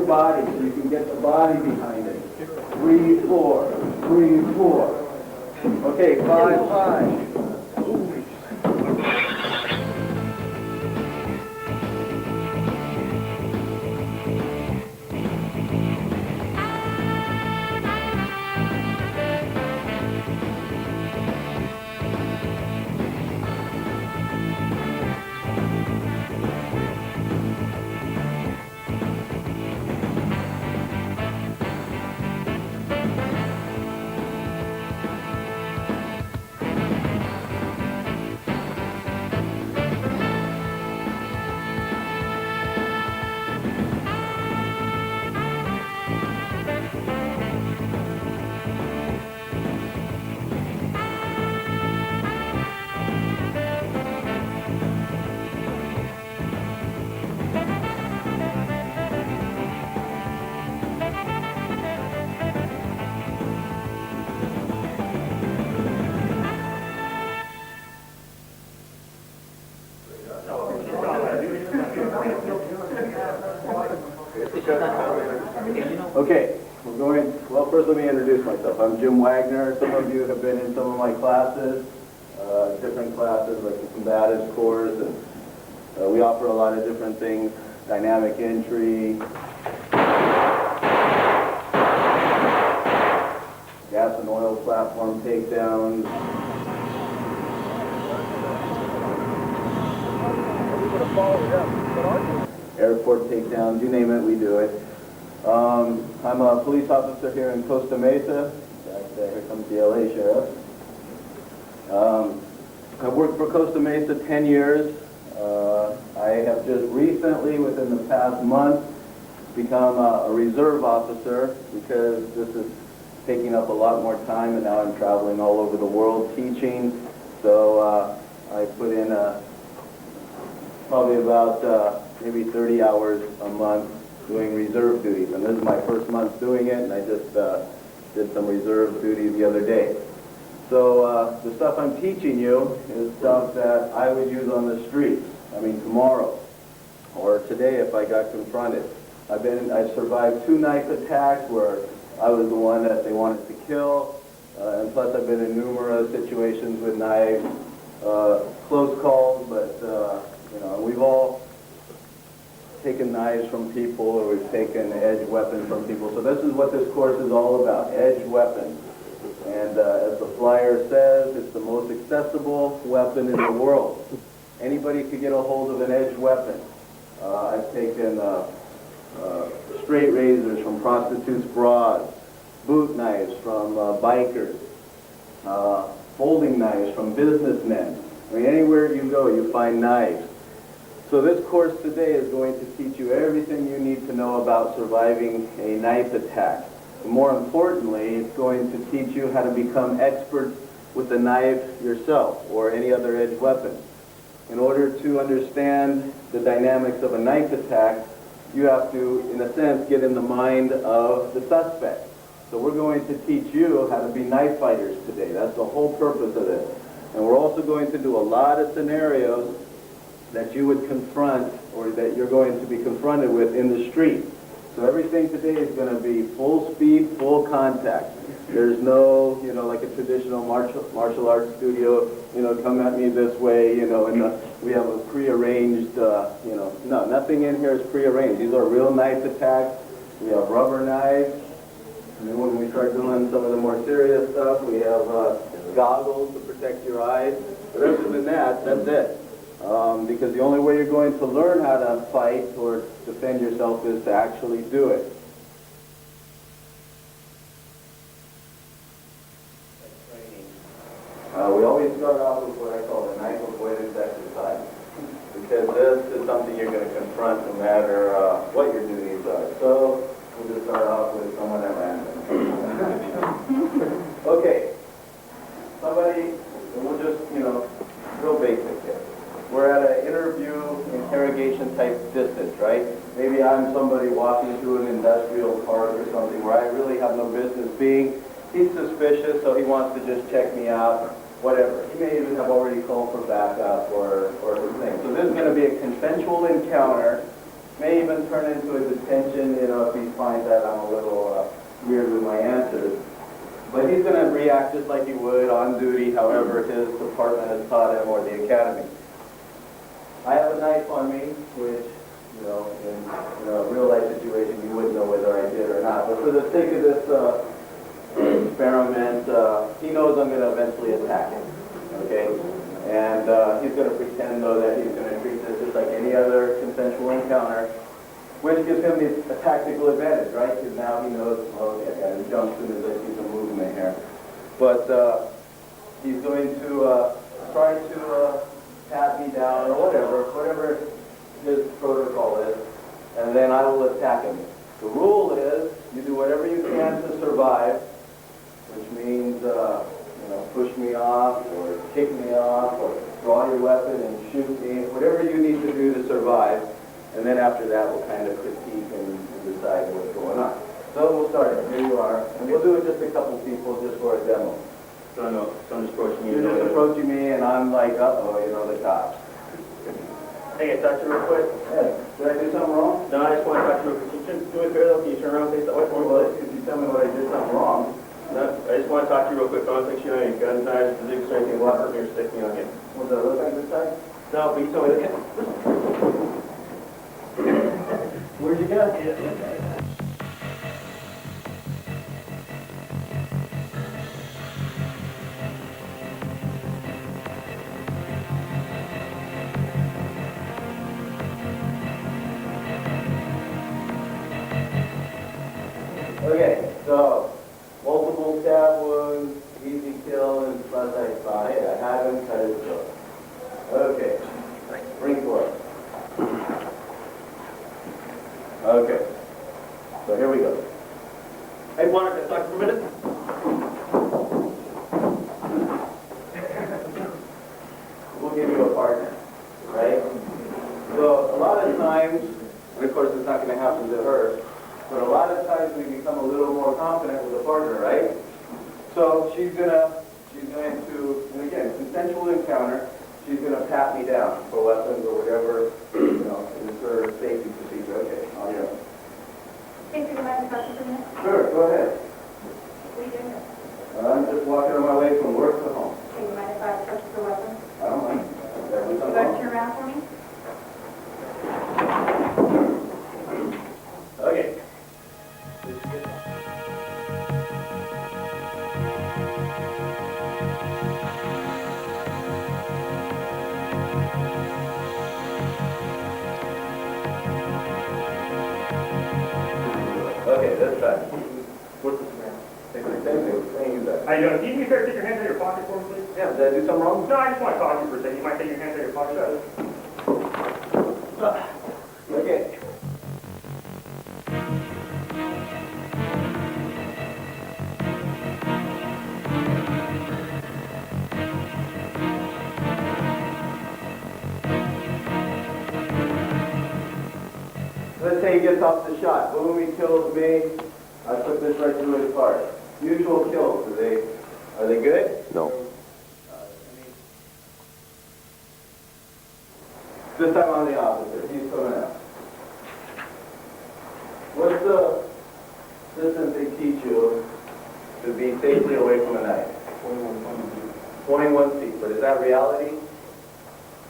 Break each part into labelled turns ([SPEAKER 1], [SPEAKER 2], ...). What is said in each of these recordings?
[SPEAKER 1] your body so you can get the body behind it. 3, 4, 3, 4. Okay, 5, 5. Okay, we're going, well, first let me introduce myself. I'm Jim Wagner. Some of you have been in some of my classes, different classes like the combatives course, and we offer a lot of different things, dynamic entry, gas and oil platform takedowns. Airport takedowns, you name it, we do it. I'm a police officer here in Costa Mesa. Here comes the LA sheriff. I've worked for Costa Mesa 10 years. I have just recently, within the past month, become a reserve officer because this is taking up a lot more time, and now I'm traveling all over the world teaching. So I put in probably about maybe 30 hours a month doing reserve duties, and this is my first month doing it, and I just did some reserve duty the other day. So the stuff I'm teaching you is stuff that I would use on the streets. I mean tomorrow or today if I got confronted. I survived 2 knife attacks where I was the one that they wanted to kill, and plus I've been in numerous situations with knives, close calls, but you know, we've all taken knives from people, or we've taken edge weapons from people. So this is what this course is all about, edge weapons. And as the flyer says, it's the most accessible weapon in the world. Anybody could get a hold of an edge weapon. I've taken straight razors from prostitutes' bras, boot knives from bikers, folding knives from businessmen. I mean, anywhere you go, you find knives. So this course today is going to teach you everything you need to know about surviving a knife attack. But more importantly, it's going to teach you how to become experts with the knife yourself or any other edge weapon. In order to understand the dynamics of a knife attack, you have to, in a sense, get in the mind of the suspect. So we're going to teach you how to be knife fighters today. That's the whole purpose of this. And we're also going to do a lot of scenarios that you would confront, or that you're going to be confronted with in the street. So everything today is going to be full speed, full contact. There's no, you know, like a traditional martial arts studio, you know, come at me this way, you know, and we have a prearranged, you know, no, nothing in here is prearranged. These are real knife attacks. We have rubber knives. And then when we start doing some of the more serious stuff, we have goggles to protect your eyes. But other than that, that's it. Because the only way you're going to learn how to fight or defend yourself is to actually do it. We always start off with what I call the knife avoidance exercise, because this is something you're going to confront no matter what your duties are. So we'll just start off with someone at random. Okay, somebody, and we'll just, you know, real basic here. We're at an interview, interrogation type distance, right? Maybe I'm somebody walking through an industrial park or something where I really have no business being. He's suspicious, so he wants to just check me out, whatever. He may even have already called for backup or his thing. So this is going to be a consensual encounter May even turn into a detention, you know, if he finds that I'm a little weird with my answers. But he's going to react just like he would on duty, however his department has taught him or the academy. I have a knife on me, which, you know, in a real-life situation, you wouldn't know whether I did or not. But for the sake of this experiment, he knows I'm going to eventually attack him, okay? And he's going to pretend, though, that he's going to treat this just like any other consensual encounter, which gives him a tactical advantage, right? Because now he knows, oh, okay, I got to jump as soon as I see some movement here. But he's going to try to pat me down or whatever his protocol is, and then I will attack him. The rule is you do whatever you can to survive, which means you know, push me off or kick me off or draw your weapon and shoot me, whatever you need to do to survive. And then after that, we'll kind of critique and decide what's going on. So we'll start it. Here you are. And we'll do it just a couple people just for a demo.
[SPEAKER 2] So I'm just approaching you.
[SPEAKER 1] You're just approaching me, and I'm like, uh-oh, you know, the cops.
[SPEAKER 2] Hey, can I touch you real quick?
[SPEAKER 1] Hey, did I do something wrong?
[SPEAKER 2] No, I just want to touch you real quick. Can you do me a favor, though? Can you turn around and face that way for me?
[SPEAKER 1] Well, if you tell me what I did something wrong.
[SPEAKER 2] No, I just want to talk to you real quick. I don't think you know any guns, knives, physics, or anything. What hurt me or stick me on you?
[SPEAKER 1] What does that look like this time?
[SPEAKER 2] No, but you told me that.
[SPEAKER 1] Where'd you get it? Okay, so multiple stab wounds, easy kill, and plus I saw it. I had him cut his throat. Okay, bring forth. Okay, so here we go.
[SPEAKER 2] Hey, Mark, can I talk for a minute?
[SPEAKER 1] We'll give you a partner, right? So a lot of times, and of course it's not going to happen to her, but a lot of times we become a little more confident with a partner, right? So she's going to, and again, consensual encounter, she's going to pat me down for weapons or whatever, you know, is her safety procedure. Okay, on your own.
[SPEAKER 3] Hey, do you mind if I touch you for a minute?
[SPEAKER 1] Sure, go ahead.
[SPEAKER 3] What are you doing here?
[SPEAKER 1] I'm just walking on my way from work to home.
[SPEAKER 3] Hey, do you mind if I touch you for a weapon?
[SPEAKER 1] I don't mind. That was
[SPEAKER 3] You
[SPEAKER 1] something
[SPEAKER 3] guys
[SPEAKER 1] wrong.
[SPEAKER 3] turn around for me?
[SPEAKER 1] Okay. Okay, that's fine.
[SPEAKER 2] What's this, man?
[SPEAKER 1] Same thing.
[SPEAKER 2] How you doing? Can you do me a favor, take your hands out of your pocket for me, please?
[SPEAKER 1] Yeah, did I do something wrong?
[SPEAKER 2] No, I just want to talk to you for a second. You might take your hands out of your pocket?
[SPEAKER 1] Okay. Let's say he gets off the shot. Boom, he kills me. I put this right through his heart. Mutual kills, are they good?
[SPEAKER 4] No.
[SPEAKER 1] This time on the opposite. He's coming out. What's the distance they teach you to be safely away from a knife? 21 feet. But is that reality?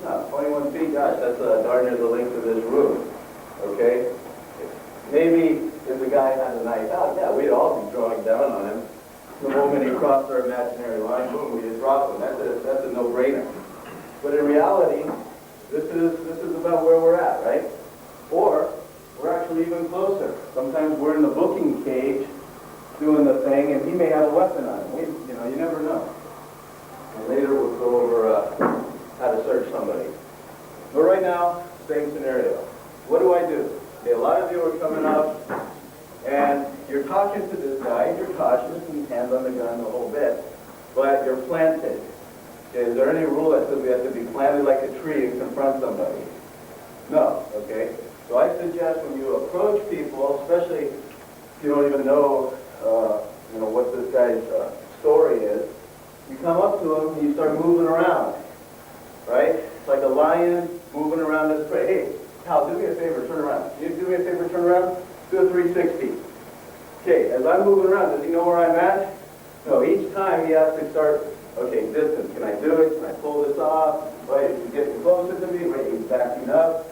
[SPEAKER 1] No, 21 feet, gosh, that's darn near the length of this room. Okay? Maybe if the guy had a knife out, yeah, we'd all be drawing down on him. The moment he crossed our imaginary line, boom, we just drop him. That's a no-brainer. But in reality, this is about where we're at, right? Or we're actually even closer. Sometimes we're in the booking cage doing the thing, and he may have a weapon on him. You never know. And later we'll go over how to search somebody. But right now, same scenario. What do I do? Okay, a lot of you are coming up, and you're talking to this guy, and you're cautious, and hands on the gun the whole bit, but you're planted. Okay, is there any rule that says we have to be planted like a tree and confront somebody? No, okay? So I suggest when you approach people, especially if you don't even know, what this guy's story is, you come up to him and you start moving around, right? It's like a lion moving around his prey. Hey, Hal, do me a favor, turn around. Can you do me a favor, turn around? Do a 360. Okay, as I'm moving around, does he know where I'm at? No, each time he has to start, okay, distance. Can I do it? Can I pull this off? Right, he's getting closer to me, right, he's backing up.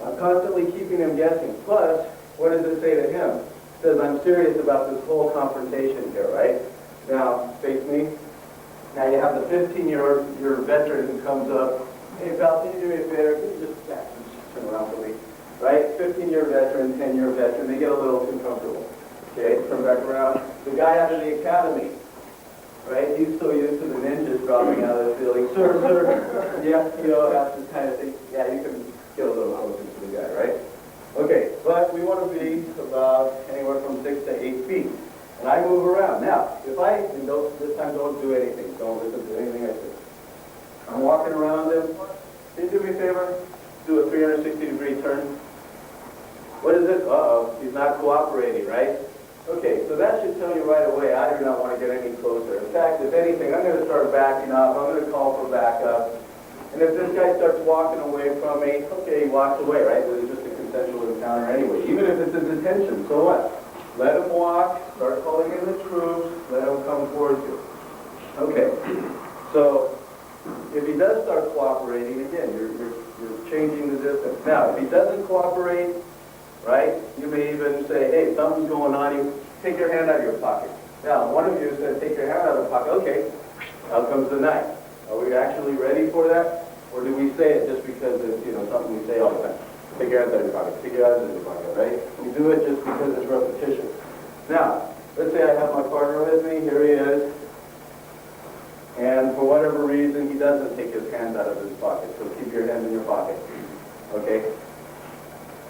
[SPEAKER 1] I'm constantly keeping him guessing. Plus, what does it say to him? It says, I'm serious about this whole confrontation here, right? Now, face me. Now you have the 15-year veteran who comes up. Hey, pal, can you do me a favor? Can you just turn around for me? Right? 15-year veteran, 10-year veteran, they get a little too comfortable. Okay, turn back around. The guy out of the academy, right? He's so used to the ninjas dropping out of the ceiling. Sir, yeah, you know, that's the kind of thing. Yeah, you can get a little closer to the guy, right? Okay, but we want to be about anywhere from 6 to 8 feet. And I move around. Now, if I, and this time don't do anything. Don't listen to anything I say. I'm walking around him. Can you do me a favor? Do a 360-degree turn. What is it? Uh-oh, he's not cooperating, right? Okay, so that should tell you right away I do not want to get any closer. In fact, if anything, I'm going to start backing up. I'm going to call for backup. And if this guy starts walking away from me, okay, he walks away, right? It was just a consensual encounter anyway. Even if it's a detention, so what? Let him walk, start calling in the troops, let him come towards you. Okay, so if he does start cooperating, again, you're changing the distance. Now, if he doesn't cooperate, right, you may even say, hey, something's going on, you take your hand out of your pocket. Now, one of you said, take your hand out of the pocket. Okay, out comes the knife. Are we actually ready for that? Or do we say it just because it's, you know, something we say all the time? Take your hands out of your pocket, take your hands out of your pocket, right? We do it just because it's repetition. Now, let's say I have my partner with me, here he is, and for whatever reason, he doesn't take his hands out of his pocket, so keep your hands in your pocket, okay?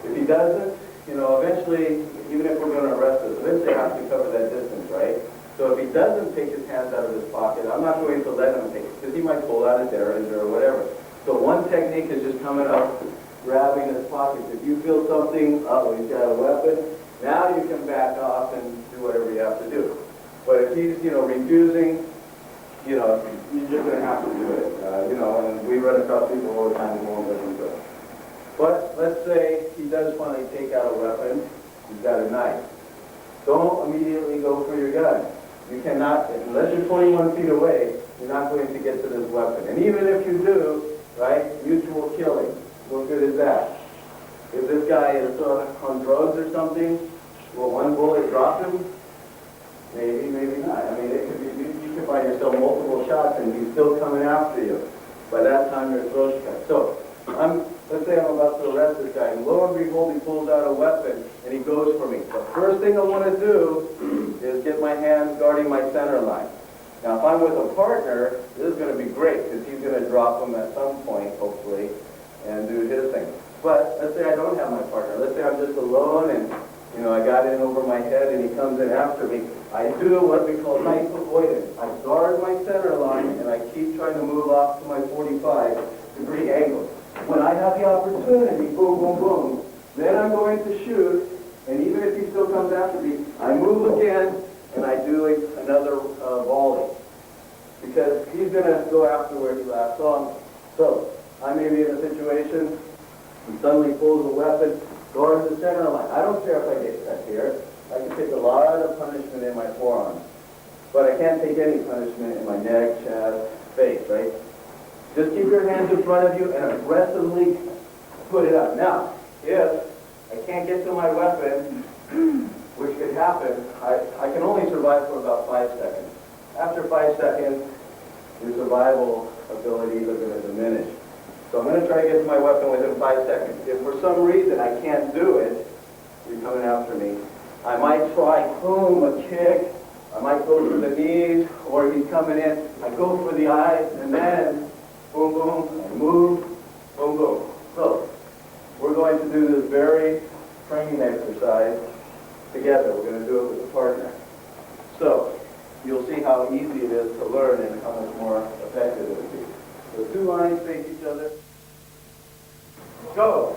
[SPEAKER 1] If he doesn't, you know, eventually, even if we're going to arrest us, eventually I have to cover that distance, right? So if he doesn't take his hands out of his pocket, I'm not going to let him take it, because he might pull out a derringer or whatever. So one technique is just coming up, grabbing his pockets. If you feel something, oh, he's got a weapon, now you can back off and do whatever you have to do. But if he's, you know, refusing, you know, you're just going to have to do it. You know, and we run across people all the time who won't listen to us. But let's say he does finally take out a weapon. He's got a knife. Don't immediately go for your gun. You cannot, unless you're 21 feet away, you're not going to get to this weapon. And even if you do, right, mutual killing. What good is that? If this guy is on drugs or something, will one bullet drop him? Maybe, maybe not. I mean, it could be, you could find yourself multiple shots and he's still coming after you. By that time, your throat's cut. So, let's say I'm about to arrest this guy, and lo and behold, he pulls out a weapon and he goes for me. The first thing I want to do is get my hands guarding my center line. Now, if I'm with a partner, this is going to be great because he's going to drop him at some point, hopefully, and do his thing. But let's say I don't have my partner. Let's say I'm just alone and, you know, I got in over my head and he comes in after me. I do what we call knife avoidance. I guard my center line and I keep trying to move off to my 45-degree angle. When I have the opportunity, boom, boom, boom, then I'm going to shoot, and even if he still comes after me, I move again and I do another volley. Because he's going to go after where he last saw me. So, I may be in a situation, he suddenly pulls a weapon, guards the center line. I don't care if I get cut here. I can take a lot of punishment in my forearms. But I can't take any punishment in my neck, chest, face, right? Just keep your hands in front of you and aggressively put it up. Now, if I can't get to my weapon, which could happen, I can only survive for about 5 seconds. After 5 seconds, your survival abilities are going to diminish. So I'm going to try to get to my weapon within 5 seconds. If for some reason I can't do it, you're coming after me, I might try, boom, a kick. I might go for the knees, or he's coming in. I go for the eyes, and then, boom, boom, I move, boom, boom. So we're going to do this very training exercise together. We're going to do it with a partner. So you'll see how easy it is to learn and how much more effective it will be. So 2 lines face each other. Go.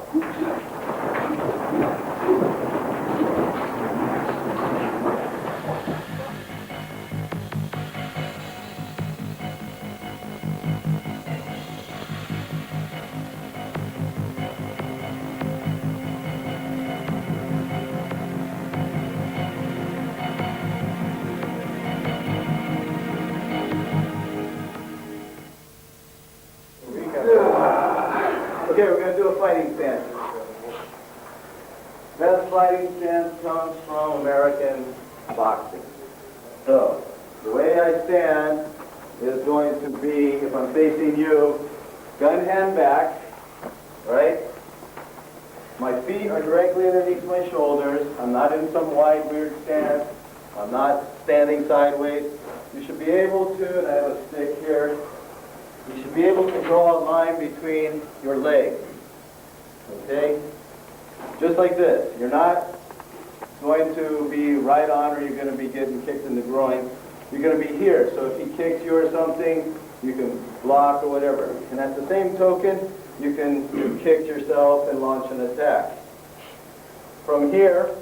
[SPEAKER 1] Best fighting stance comes from American boxing. So, the way I stand is going to be, if I'm facing you, gun hand back, right? My feet are directly underneath my shoulders. I'm not in some wide, weird stance. I'm not standing sideways. You should be able to, and I have a stick here, you should be able to draw a line between your legs, okay? Just like this. You're not going to be right on or you're going to be getting kicked in the groin. You're going to be here. So if he kicks you or something, you can block or whatever. And at the same token, you can kick yourself and launch an attack. From here,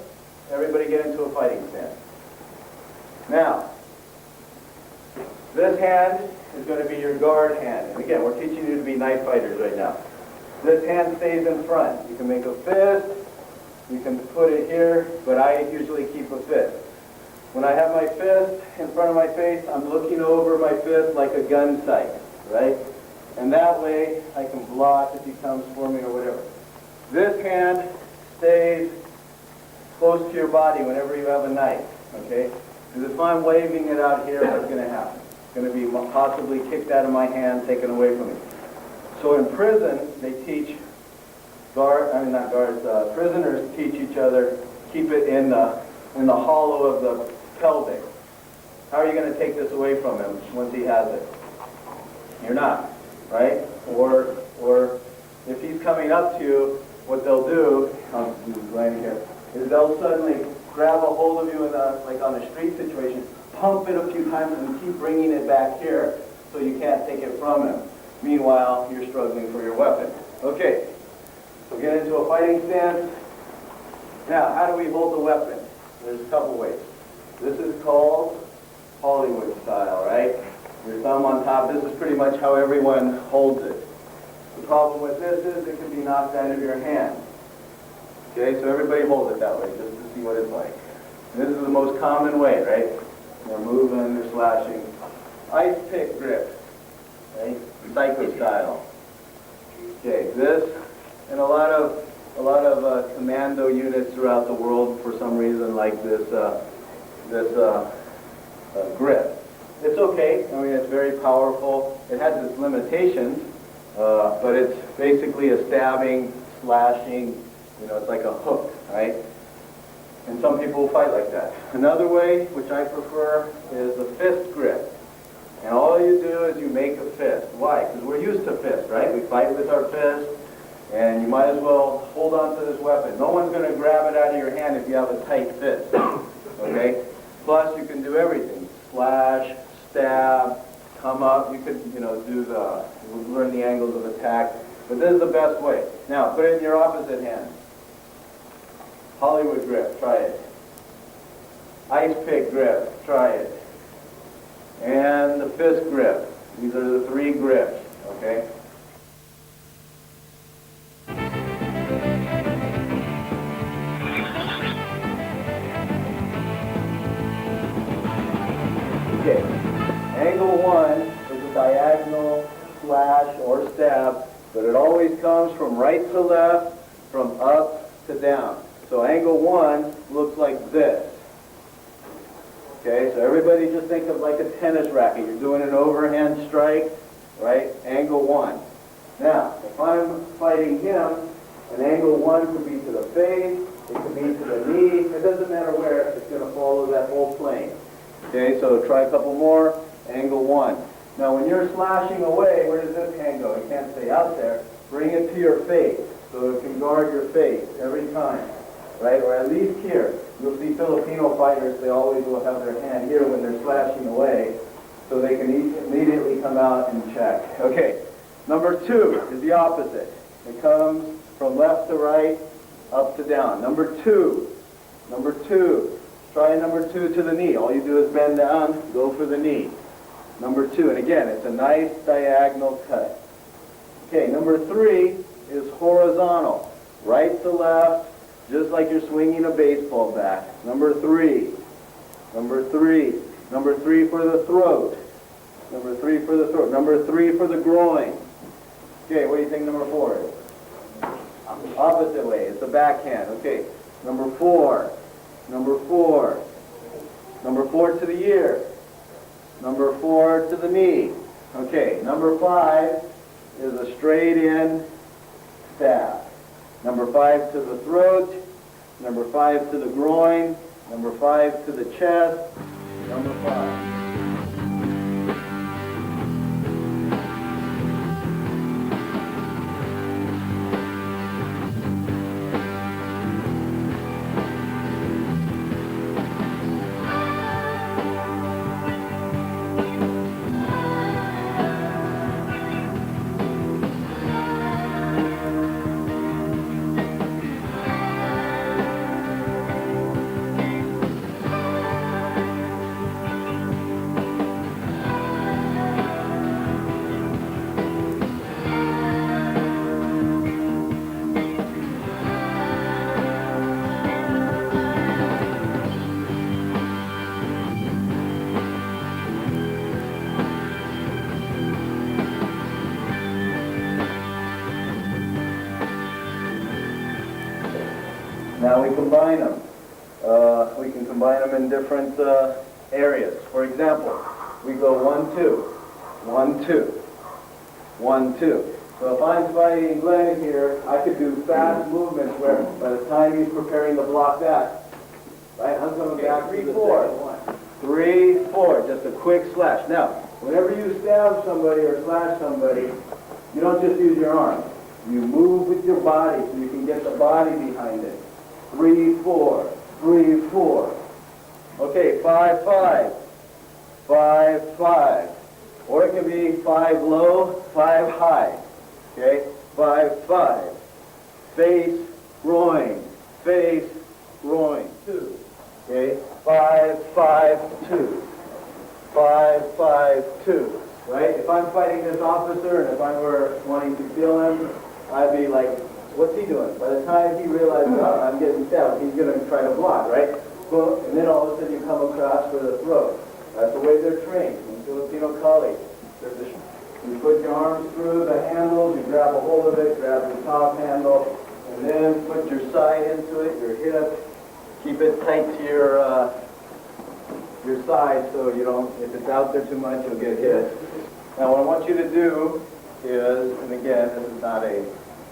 [SPEAKER 1] everybody get into a fighting stance. Now, this hand is going to be your guard hand. And again, we're teaching you to be knife fighters right now. This hand stays in front. You can make a fist. You can put it here, but I usually keep a fist. When I have my fist in front of my face, I'm looking over my fist like a gun sight, right? And that way, I can block if he comes for me or whatever. This hand stays close to your body whenever you have a knife, okay? Because if I'm waving it out here, what's going to happen? It's going to be possibly kicked out of my hand, taken away from me. So in prison, they teach prisoners teach each other, keep it in the hollow of the pelvic. How are you going to take this away from him once he has it? You're not, right? Or if he's coming up to you, what they'll do, is they'll suddenly grab a hold of you in like on a street situation, pump it a few times, and keep bringing it back here so you can't take it from him. Meanwhile, you're struggling for your weapon. Okay, so get into a fighting stance. Now, how do we hold the weapon? There's a couple ways. This is called Hollywood style, right? Your thumb on top. This is pretty much how everyone holds it. The problem with this is it can be knocked out of your hand. Okay, so everybody hold it that way just to see what it's like. And this is the most common way, right? They're moving, they're slashing. Ice pick grip, right? Psycho style. Okay, this and a lot of commando units throughout the world for some reason like this grip. It's okay. I mean, it's very powerful. It has its limitations, but it's basically a stabbing, slashing. You know, it's like a hook, right? And some people fight like that. Another way, which I prefer, is the fist grip. And all you do is you make a fist. Why? Because we're used to fists, right? We fight with our fist, and you might as well hold on to this weapon. No one's going to grab it out of your hand if you have a tight fist, okay? Plus, you can do everything. Slash, stab, come up. You could, learn the angles of attack. But this is the best way. Now, put it in your opposite hand. Hollywood grip, try it. Ice pick grip, try it. And the fist grip. These are the three grips, okay? Okay, angle one is a diagonal slash or stab, but it always comes from right to left, from up to down. So angle one looks like this. Okay, so everybody just think of like a tennis racket. You're doing an overhand strike, right? Angle one. Now, if I'm fighting him, an angle one could be to the face, it could be to the knee. It doesn't matter where, it's going to follow that whole plane. Okay, so try a couple more. Angle one. Now, when you're slashing away, where does this hand go? It can't stay out there. Bring it to your face, so it can guard your face every time, right? Or at least here. You'll see Filipino fighters, they always will have their hand here when they're slashing away, so they can immediately come out and check. Okay, number two is the opposite. It comes from left to right, up to down. Number two. Try number two to the knee. All you do is bend down, go for the knee. Number two, and again, it's a nice diagonal cut. Okay, number three is horizontal. Right to left, just like you're swinging a baseball bat. Number three for the throat. Number three for the groin. Okay, what do you think number four is? Opposite way, it's the backhand. Okay, Number 4. Number 4. Number 4 to the ear. Number 4 to the knee. Okay, number 5 is a straight in stab. Number 5 to the throat. Number 5 to the groin. Number 5 to the chest. Number 5. Now we combine them. We can combine them in different areas. For example, we go 1, 2, 1, 2, 1, 2. So if I'm fighting Glenn here, I could do fast movements where by the time he's preparing to block that, right, I'm coming back 3, 4. 3, 4, just a quick slash. Now, whenever you stab somebody or slash somebody, you don't just use your arms. You move with your body so you can get the body behind it. 3, 4, 3, 4. Okay, 5, 5, 5, 5. Or it can be 5 low, 5 high. Okay, 5, 5. Face, groin, 2. Okay, 5, 5, 2. 5, 5, 2. Right? If I'm fighting this officer and if I were wanting to kill him, I'd be like, what's he doing? By the time he realizes, oh, I'm getting stabbed, he's going to try to block, right? Well, and then all of a sudden you come across for the throat. That's the way they're trained in Filipino college. You put your arms through the handles, you grab a hold of it, grab the top handle, and then put your side into it, your hip. Keep it tight to your side so you don't, if it's out there too much, you'll get hit. Now what I want you to do is, and again, this is not a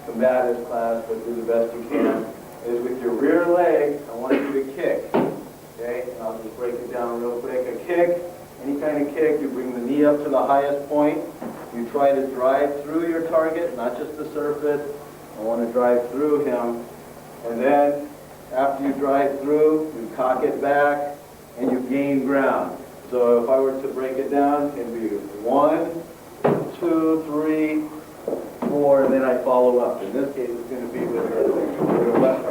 [SPEAKER 1] combative class, but do the best you can, is with your rear leg, I want you to kick. Okay, and I'll just break it down real quick. A kick, any kind of kick, you bring the knee up to the highest point. You try to drive through your target, not just the surface. I want to drive through him. And then, after you drive through, you cock it back, and you gain ground. So if I were to break it down, it'd be 1, 2, 3, 4, and then I follow up. In this case, it's going to be with your left